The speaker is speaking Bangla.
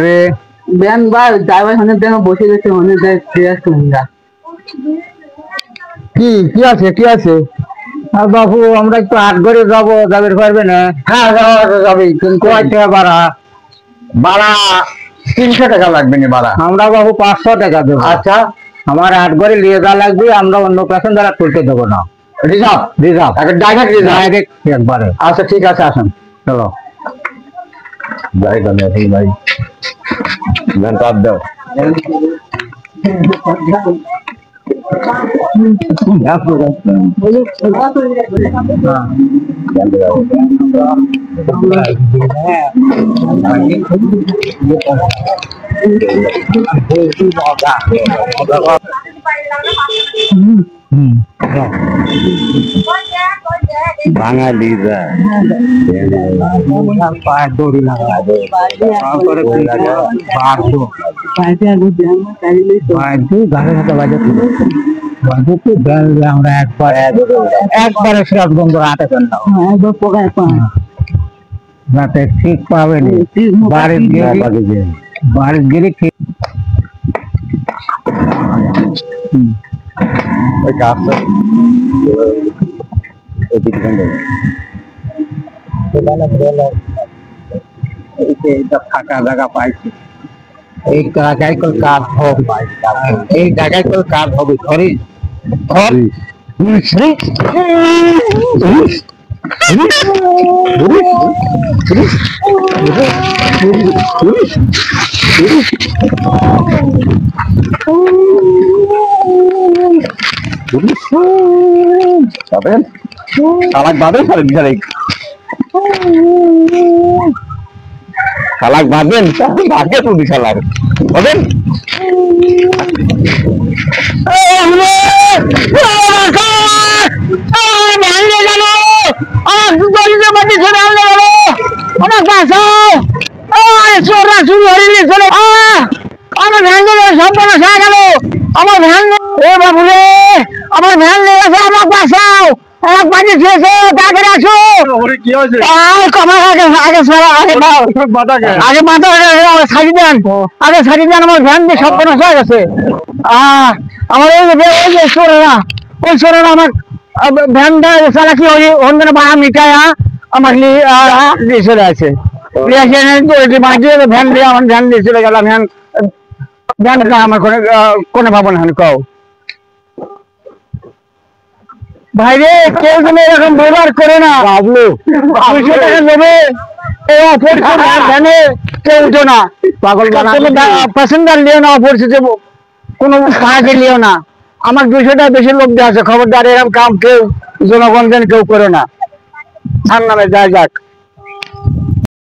রে ব্যান বা ড্রাইভার হনে দেন বসে গেছে হনে দেয় কি কি আছে কি আছে? আর বাবু আমরা একটু হাট করে যাবো, যাবে পারবে না? হ্যাঁ যাবে, কিন্তু ভাড়া 300 টাকা লাগবে না ভাড়া? আমরা বাবু 500 টাকা দেবো। আচ্ছা, আমার হাট করে নিয়ে যাওয়া লাগবে, আমরা অন্য প্যাসেঞ্জার তুলতে দেবো না। রিজার্ভ রিজার্ভ ডাইরেক্ট ডাইরেক্ট একবারে। আচ্ছা ঠিক আছে, আসুন চলো যাই তাহলে ভাই ঘন্টা দাও। বাঙালি দড়ি লাগা আমরা একবারে সিরাজগঞ্জ হাটে যাতে ঠিক পাবেন, বাড়ির গেলে ঠিক ফাঁকা জায়গা পাইছি, এই জায়গায় কাজ হবে, এই জায়গায় কাজ হবে। ধরিস শালাক বাঁধেন শালাক বাঁধবেন ভাগ্যে তুমি শালাক হবেন। আমার ভ্যান সম্পূর্ণ গেল, আমার ভ্যান বাবু রে, আমার ভ্যান নিয়ে গেছে, আমাকে বাঁচাও, আমার পানি খেয়েছে, তাকে রাখো। আগে মাথা ছাড়ি দেন, আগে ছাড়ি দেন, আমার ভ্যান দিয়ে সম্পূর্ণ হয়ে গেছে। আমার ওই যে চোরেরা, ওই চোরেরা আমার ভ্যানটা চালাকি ওই অন্যের ভাড়া মিটায়া আমার দিয়ে চলে আছে। ভ্যান দিয়ে আমার ভ্যান দিয়ে চলে গেলাম, ভ্যান আমার কোনো ভাবো না কও ভাই রে, কেউ যেন এরকম ব্যবহার করে না। বাবলু 200 টাকা নেবে ভ্যানে কেউ উঠো না, পাগল প্যাসেঞ্জার নিও না, অপরিচিত কোনো ভাড়াকে নিও না। আমার 200 টাকা বেশি লোক দেওয়া আছে, খবরদার এরকম কাম কেউ জনগণ কেউ করো না। আর নামে যাই যাক।